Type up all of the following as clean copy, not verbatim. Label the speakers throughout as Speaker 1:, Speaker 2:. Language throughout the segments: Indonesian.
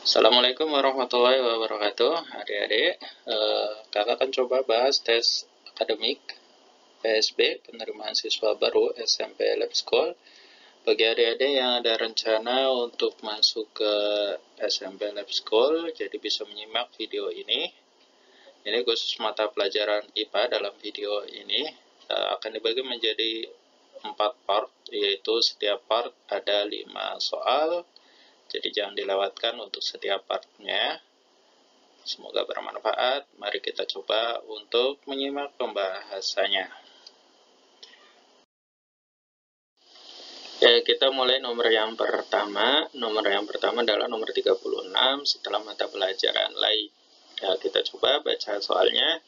Speaker 1: Assalamualaikum warahmatullahi wabarakatuh. Adik-adik, kakak akan coba bahas tes akademik PSB penerimaan siswa baru SMP Lab School. Bagi adik-adik yang ada rencana untuk masuk ke SMP Lab School, jadi bisa menyimak video ini. Ini khusus mata pelajaran IPA. Dalam video ini akan dibagi menjadi 4 part, yaitu setiap part ada 5 soal. Jadi jangan dilewatkan untuk setiap partnya. Semoga bermanfaat. Mari kita coba untuk menyimak pembahasannya. Ya, kita mulai nomor yang pertama. Nomor yang pertama adalah nomor 36 setelah mata pelajaran lain. Ya, kita coba baca soalnya.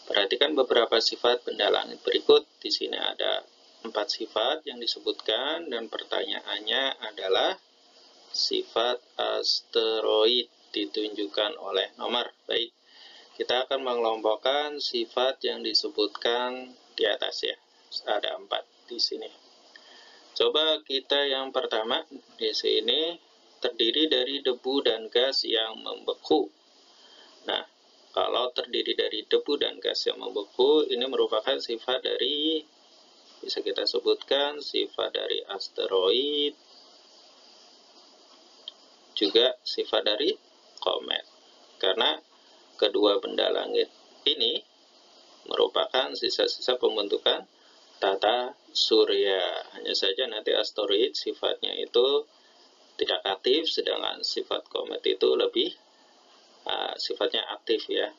Speaker 1: Perhatikan beberapa sifat benda langit berikut. Di sini ada 4 sifat yang disebutkan dan pertanyaannya adalah sifat asteroid ditunjukkan oleh nomor. Baik, kita akan mengelompokkan sifat yang disebutkan di atas ya. Ada 4 di sini. Coba kita yang pertama di sini terdiri dari debu dan gas yang membeku. Nah, kalau terdiri dari debu dan gas yang membeku, ini merupakan sifat dari, bisa kita sebutkan sifat dari asteroid, juga sifat dari komet. Karena kedua benda langit ini merupakan sisa-sisa pembentukan tata surya. Hanya saja nanti asteroid sifatnya itu tidak aktif, sedangkan sifat komet itu lebih sifatnya aktif ya.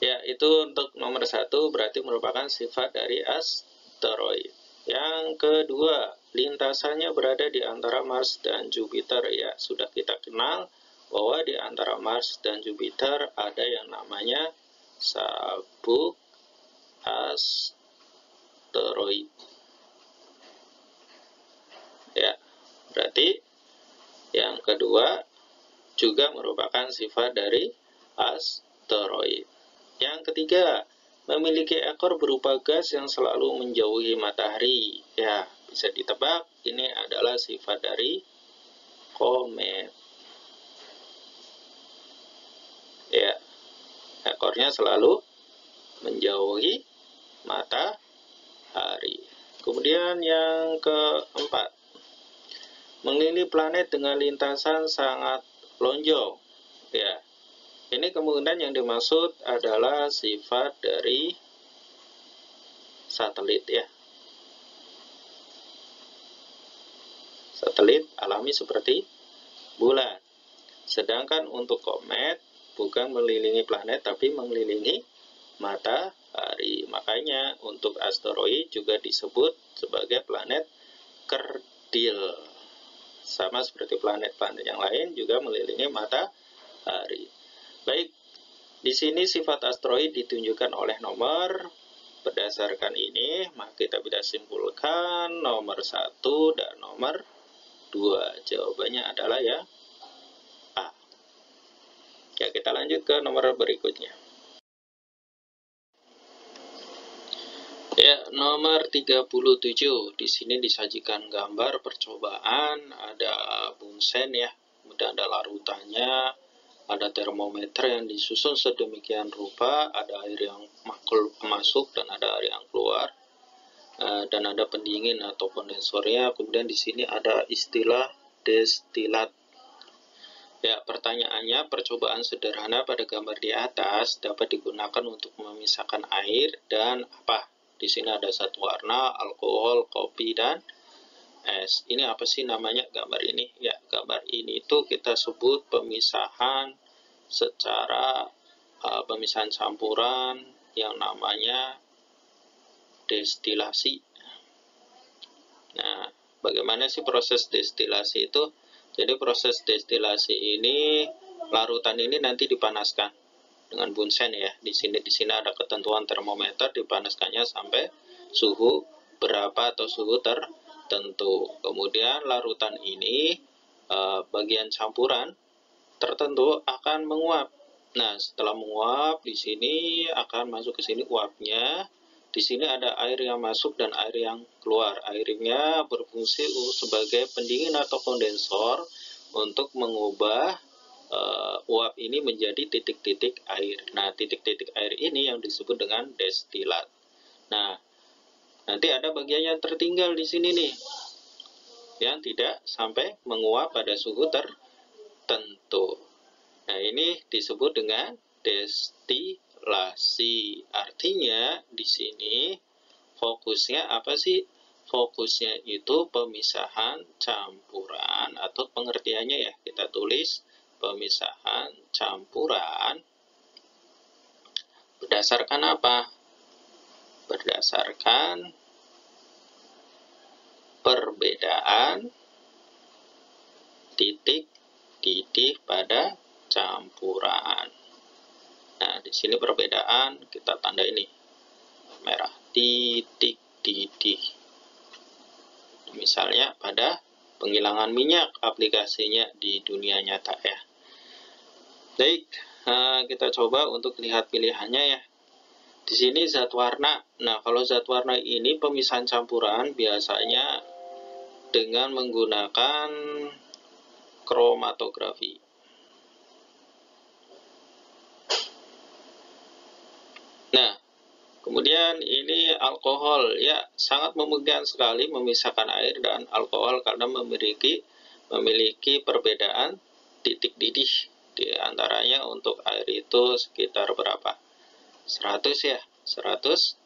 Speaker 1: Ya, itu untuk nomor 1 berarti merupakan sifat dari asteroid. Yang kedua, lintasannya berada di antara Mars dan Jupiter. Ya, sudah kita kenal bahwa di antara Mars dan Jupiter ada yang namanya sabuk asteroid. Ya, berarti yang kedua juga merupakan sifat dari asteroid. Yang ketiga, memiliki ekor berupa gas yang selalu menjauhi matahari. Ya, bisa ditebak ini adalah sifat dari komet. Ya, ekornya selalu menjauhi matahari. Kemudian yang keempat, mengelilingi planet dengan lintasan sangat lonjong. Ya, ini kemungkinan yang dimaksud adalah sifat dari satelit ya. Satelit alami seperti bulan. Sedangkan untuk komet bukan mengelilingi planet tapi mengelilingi matahari. Makanya untuk asteroid juga disebut sebagai planet kerdil. Sama seperti planet-planet yang lain juga mengelilingi matahari. Baik, di sini sifat asteroid ditunjukkan oleh nomor. Berdasarkan ini, maka kita bisa simpulkan nomor 1 dan nomor 2. Jawabannya adalah ya A. Ya, kita lanjut ke nomor berikutnya. Ya, nomor 37. Di sini disajikan gambar percobaan, ada bunsen ya, kemudian ada larutannya, ada termometer yang disusun sedemikian rupa, ada air yang masuk dan ada air yang keluar, dan ada pendingin atau kondensornya. Kemudian di sini ada istilah destilat. Ya, pertanyaannya, percobaan sederhana pada gambar di atas dapat digunakan untuk memisahkan air dan apa? Di sini ada satu warna, alkohol, kopi, dan es. Ini apa sih namanya gambar ini? Ya, gambar ini itu kita sebut pemisahan secara pemisahan campuran yang namanya destilasi. Nah, bagaimana sih proses destilasi itu? Jadi proses destilasi ini, larutan ini nanti dipanaskan dengan bunsen ya. Di sini ada ketentuan termometer, dipanaskannya sampai suhu berapa atau suhu tertentu. Kemudian larutan ini bagian campuran tertentu akan menguap. Nah, setelah menguap di sini akan masuk ke sini uapnya. Di sini ada air yang masuk dan air yang keluar. Airnya berfungsi sebagai pendingin atau kondensor untuk mengubah uap ini menjadi titik-titik air. Nah, titik-titik air ini yang disebut dengan destilat. Nah, nanti ada bagian yang tertinggal di sini nih, yang tidak sampai menguap pada suhu tertentu. Nah, ini disebut dengan destilasi. Artinya di sini fokusnya apa sih? Fokusnya itu pemisahan campuran, atau pengertiannya ya kita tulis pemisahan campuran berdasarkan apa? Berdasarkan perbedaan titik didih pada campuran. Nah, di sini perbedaan kita tanda ini merah, titik didih. Misalnya pada penghilangan minyak aplikasinya di dunia nyata ya. Baik, kita coba untuk lihat pilihannya ya. Di sini zat warna. Nah, kalau zat warna ini pemisahan campuran biasanya dengan menggunakan kromatografi. Nah, kemudian ini alkohol. Ya, sangat memungkinkan sekali memisahkan air dan alkohol karena memiliki perbedaan titik didih. Di antaranya untuk air itu sekitar berapa? 100 ya, 100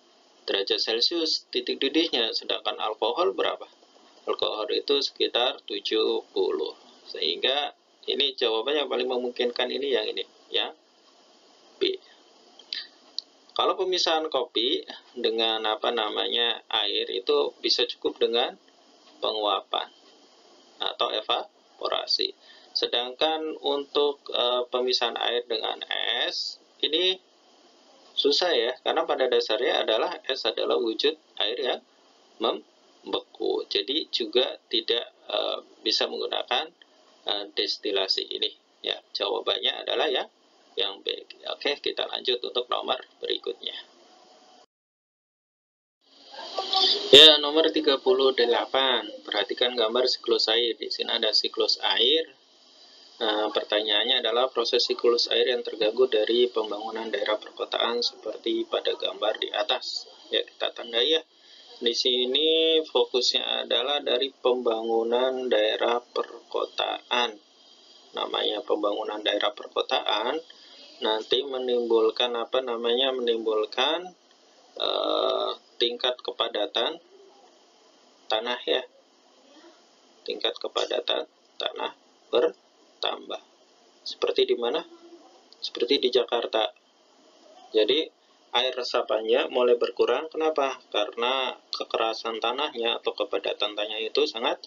Speaker 1: derajat Celcius titik didihnya, sedangkan alkohol berapa? Alkohol itu sekitar 70. Sehingga ini jawabannya yang paling memungkinkan ini yang ini, ya. B. Kalau pemisahan kopi dengan air itu bisa cukup dengan penguapan atau evaporasi. Sedangkan untuk pemisahan air dengan es ini susah ya, karena pada dasarnya es adalah wujud air yang membeku. Jadi juga tidak bisa menggunakan destilasi ini. Ya, jawabannya adalah yang B. Oke, kita lanjut untuk nomor berikutnya. Ya, nomor 38. Perhatikan gambar siklus air. Di sini ada siklus air. Nah, pertanyaannya adalah proses siklus air yang terganggu dari pembangunan daerah perkotaan seperti pada gambar di atas. Ya, kita tandai ya. Di sini fokusnya adalah dari pembangunan daerah perkotaan. Namanya pembangunan daerah perkotaan nanti menimbulkan menimbulkan tingkat kepadatan tanah ya. Tingkat kepadatan tanah bertambah. Seperti di mana? Seperti di Jakarta. Jadi air resapannya mulai berkurang. Kenapa? Karena kekerasan tanahnya atau kepadatan tanahnya itu sangat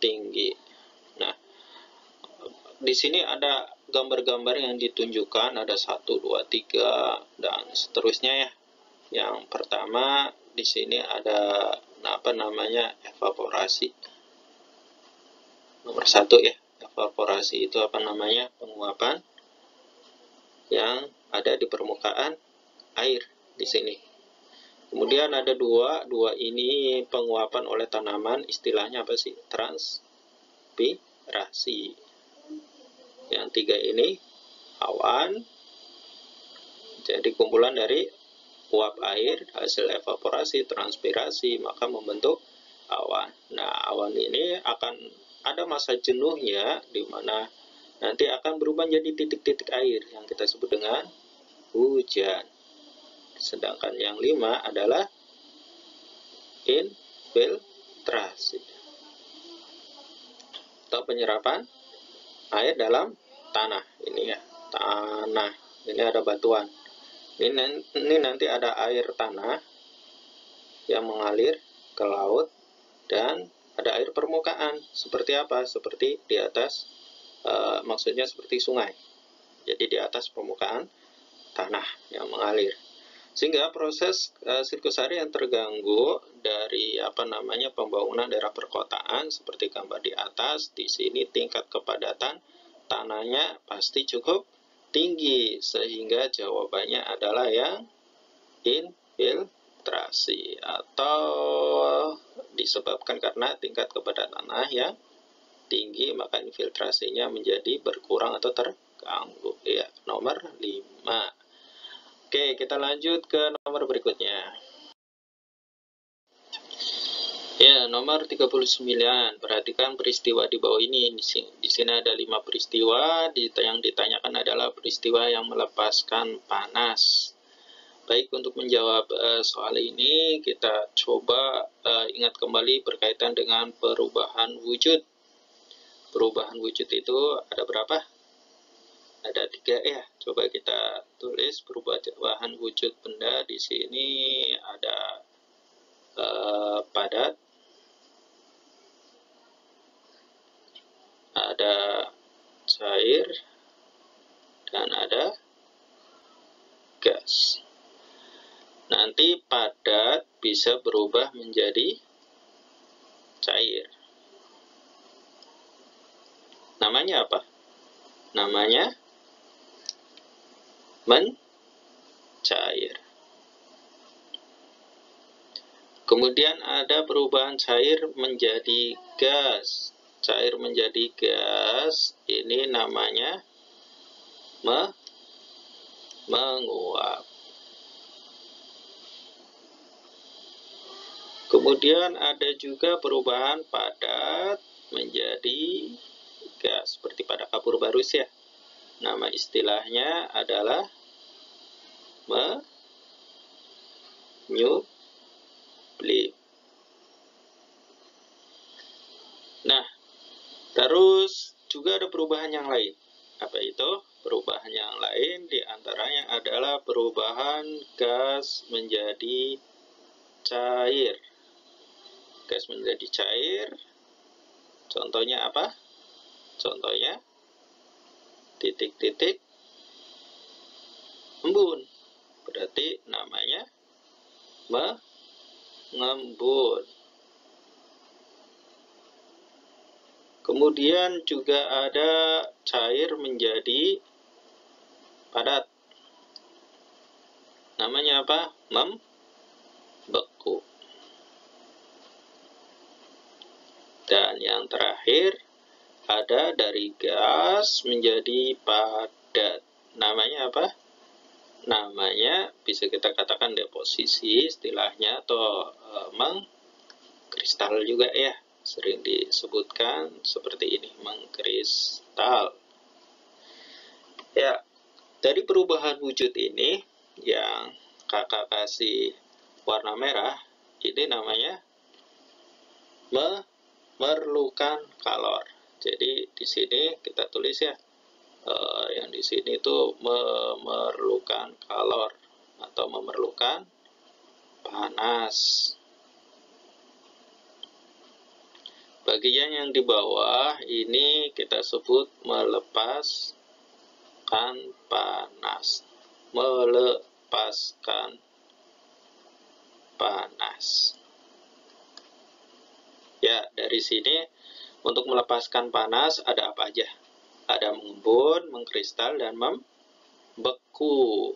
Speaker 1: tinggi. Nah, di sini ada gambar-gambar yang ditunjukkan, ada 1, 2, 3 dan seterusnya ya. Yang pertama di sini ada evaporasi. Nomor 1 ya, evaporasi itu penguapan yang ada di permukaan air di sini. Kemudian ada dua ini penguapan oleh tanaman, istilahnya apa sih? Transpirasi. Yang 3 ini awan. Jadi kumpulan dari uap air hasil evaporasi, transpirasi, maka membentuk awan. Nah, awan ini akan ada masa jenuhnya di mana nanti akan berubah menjadi titik-titik air yang kita sebut dengan hujan. Sedangkan yang 5 adalah infiltrasi atau penyerapan air dalam tanah. Ini ya, tanah. Ini ada batuan. Ini nanti ada air tanah yang mengalir ke laut dan ada air permukaan. Seperti apa? Seperti di atas, maksudnya seperti sungai. Jadi di atas permukaan tanah yang mengalir. Sehingga proses siklus air yang terganggu dari pembangunan daerah perkotaan seperti gambar di atas, di sini tingkat kepadatan tanahnya pasti cukup tinggi, sehingga jawabannya adalah yang infiltrasi atau disebabkan karena tingkat kepadatan tanah yang tinggi, maka kecepatan filtrasinya menjadi berkurang atau terganggu. Ya, nomor 5. Oke, kita lanjut ke nomor berikutnya. Ya, nomor 39. Perhatikan peristiwa di bawah ini. Di sini ada 5 peristiwa. Yang ditanyakan adalah peristiwa yang melepaskan panas. Baik, untuk menjawab soal ini, kita coba ingat kembali berkaitan dengan perubahan wujud. Perubahan wujud itu ada berapa? Ada 3 ya. Coba kita tulis perubahan wujud benda. Di sini ada padat, ada cair, dan ada gas. Nanti padat bisa berubah menjadi cair. Namanya apa? Namanya mencair. Kemudian ada perubahan cair menjadi gas. Cair menjadi gas, ini namanya menguap. Kemudian ada juga perubahan padat menjadi gas, seperti pada kapur barus ya. Nama istilahnya adalah menyublim. Nah, terus juga ada perubahan yang lain. Apa itu? Perubahan yang lain diantaranya adalah perubahan gas menjadi cair. Gas menjadi cair. Contohnya apa? Contohnya titik-titik embun. Berarti namanya mengembun. Kemudian juga ada cair menjadi padat. Namanya apa? Membeku. Dan yang terakhir, ada dari gas menjadi padat. Namanya apa? Namanya bisa kita katakan deposisi istilahnya, atau mengkristal juga ya. Sering disebutkan seperti ini, mengkristal. Ya, dari perubahan wujud ini yang kakak kasih warna merah, ini namanya memerlukan kalor. Jadi di sini kita tulis ya, yang di sini itu memerlukan kalor atau memerlukan panas. Bagian yang di bawah ini kita sebut melepaskan panas. Melepaskan panas. Ya, dari sini untuk melepaskan panas ada apa aja? Ada mengembun, mengkristal, dan membeku.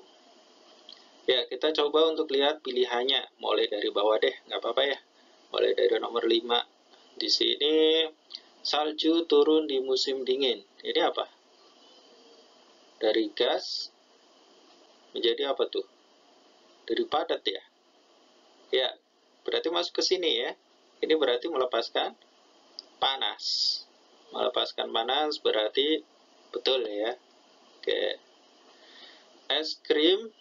Speaker 1: Ya, kita coba untuk lihat pilihannya. Mulai dari bawah deh, nggak apa-apa ya. Mulai dari nomor 5. Di sini, salju turun di musim dingin. Ini apa? Dari gas menjadi apa tuh? Dari padat ya. Ya, berarti masuk ke sini ya. Ini berarti melepaskan panas. Melepaskan panas berarti betul ya. Oke. Es krim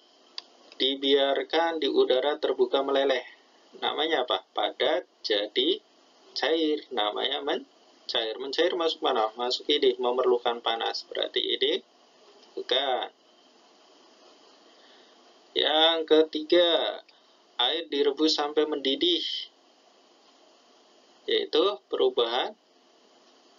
Speaker 1: dibiarkan di udara terbuka meleleh. Namanya apa? Padat jadi cair. Namanya mencair. Mencair masuk mana? Masuk ini, memerlukan panas. Berarti ini bukan. Yang ketiga, air direbus sampai mendidih, yaitu perubahan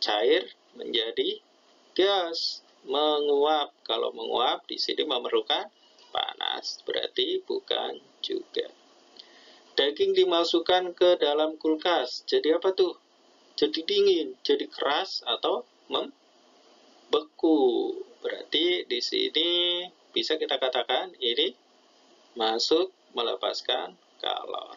Speaker 1: cair menjadi gas, menguap. Kalau menguap di sini memerlukan panas, berarti bukan juga. Daging dimasukkan ke dalam kulkas, jadi apa tuh? Jadi dingin, jadi keras atau membeku. Berarti di sini bisa kita katakan ini masuk melepaskan kalor.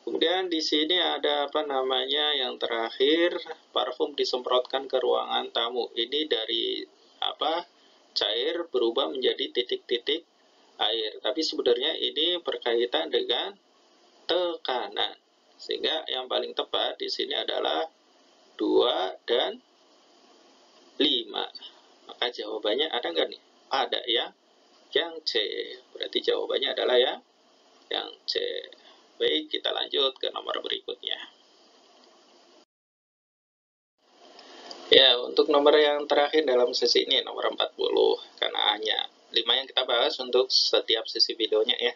Speaker 1: Kemudian di sini ada apa namanya yang terakhir, parfum disemprotkan ke ruangan tamu. Ini dari apa? Cair berubah menjadi titik-titik air. Tapi sebenarnya ini berkaitan dengan tekanan. Sehingga yang paling tepat di sini adalah 2 dan 5. Maka jawabannya ada nggak nih? Ada ya. Yang C. Berarti jawabannya adalah yang C. Baik, kita lanjut ke nomor berikutnya. Ya, untuk nomor yang terakhir dalam sesi ini, nomor 40. Karena hanya 5 yang kita bahas untuk setiap sesi videonya ya.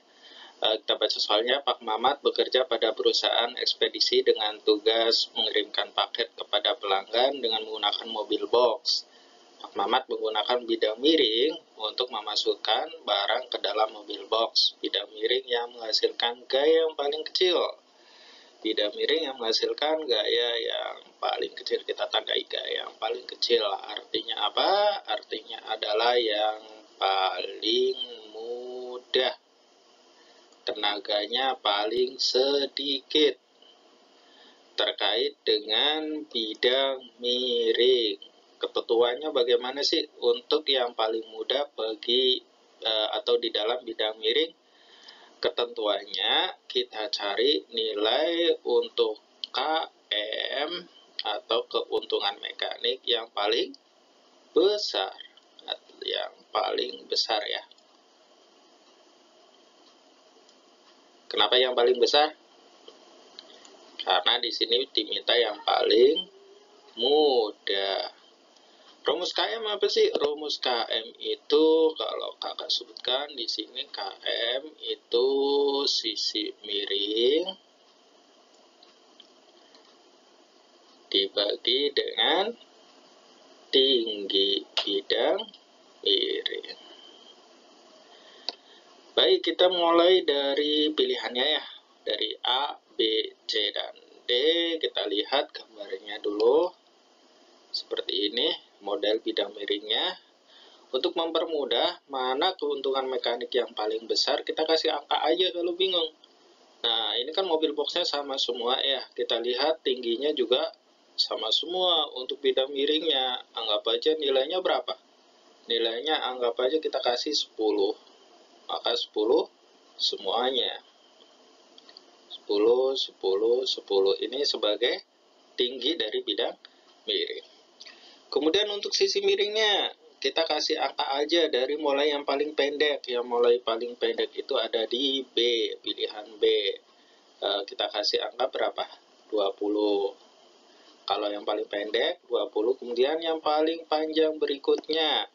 Speaker 1: Kita baca soalnya. Pak Mamat bekerja pada perusahaan ekspedisi dengan tugas mengirimkan paket kepada pelanggan dengan menggunakan mobil box. Pak Mamat menggunakan bidang miring untuk memasukkan barang ke dalam mobil box. Bidang miring yang menghasilkan gaya yang paling kecil. Bidang miring yang menghasilkan gaya yang paling kecil. Kita tandai gaya yang paling kecil. Artinya apa? Artinya adalah yang paling mudah. Tenaganya paling sedikit. Terkait dengan bidang miring. Ketentuannya bagaimana sih untuk yang paling mudah bagi atau di dalam bidang miring? Ketentuannya kita cari nilai untuk KM atau keuntungan mekanik yang paling besar. Yang paling besar ya. Kenapa yang paling besar? Karena di sini diminta yang paling mudah. Rumus KM apa sih? Rumus KM itu kalau kakak sebutkan di sini, KM itu sisi miring dibagi dengan tinggi bidang miring. Baik, kita mulai dari pilihannya ya. Dari A, B, C, dan D. Kita lihat gambarnya dulu. Seperti ini model bidang miringnya. Untuk mempermudah mana keuntungan mekanik yang paling besar, kita kasih angka aja kalau bingung. Nah, ini kan mobil boxnya sama semua ya. Kita lihat tingginya juga sama semua. Untuk bidang miringnya, anggap aja nilainya berapa? Nilainya anggap aja kita kasih 10. Maka 10 semuanya. 10, 10, 10. Ini sebagai tinggi dari bidang miring. Kemudian untuk sisi miringnya, kita kasih angka aja dari mulai yang paling pendek. Yang mulai paling pendek itu ada di B, pilihan B. Kita kasih angka berapa? 20. Kalau yang paling pendek 20, kemudian yang paling panjang berikutnya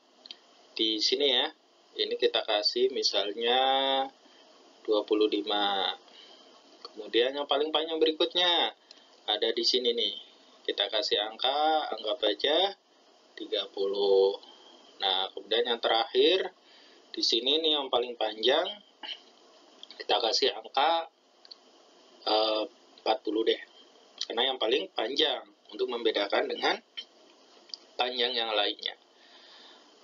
Speaker 1: di sini ya. Ini kita kasih misalnya 25. Kemudian yang paling panjang berikutnya ada di sini nih. Kita kasih angka, anggap aja 30. Nah, kemudian yang terakhir di sini nih yang paling panjang kita kasih angka 40 deh. Karena yang paling panjang untuk membedakan dengan panjang yang lainnya.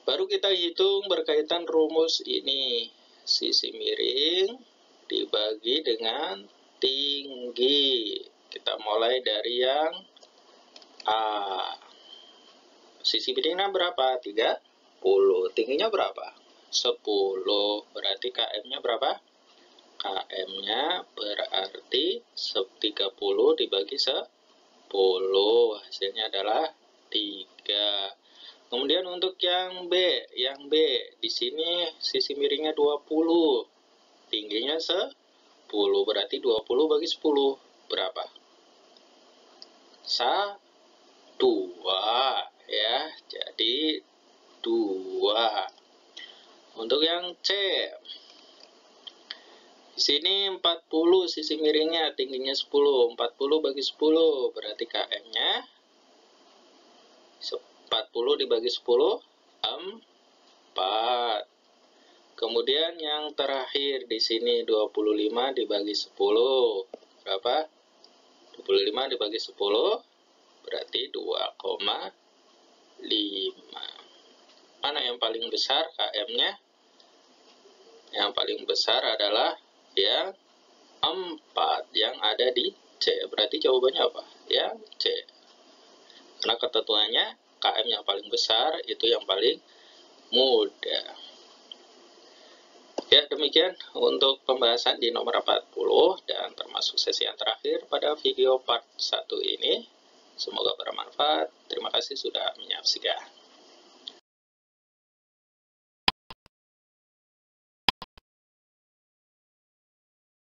Speaker 1: Baru kita hitung berkaitan rumus ini. Sisi miring dibagi dengan tinggi. Kita mulai dari yang A. Sisi miringnya berapa? 30. Tingginya berapa? 10. Berarti KM-nya berapa? KM-nya berarti 30 dibagi 10. Hasilnya adalah 3. Kemudian untuk yang B. Yang B, di sini sisi miringnya 20. Tingginya 10. Berarti 20 bagi 10. Berapa? 2 ya, jadi 2. Untuk yang C, di sini 40 sisi miringnya, tingginya 10. 40 bagi 10 berarti KM-nya 40 dibagi 10 4. Kemudian yang terakhir di sini 25 dibagi 10 berapa? 25 dibagi 10 berarti 2,5. Mana yang paling besar KM-nya? Yang paling besar adalah yang 4 yang ada di C. Berarti jawabannya apa? Ya, C. Karena ketentuannya KM yang paling besar itu yang paling mudah. Ya, demikian untuk pembahasan di nomor 40 dan termasuk sesi yang terakhir pada video part 1 ini. Semoga bermanfaat. Terima kasih sudah menyaksikan.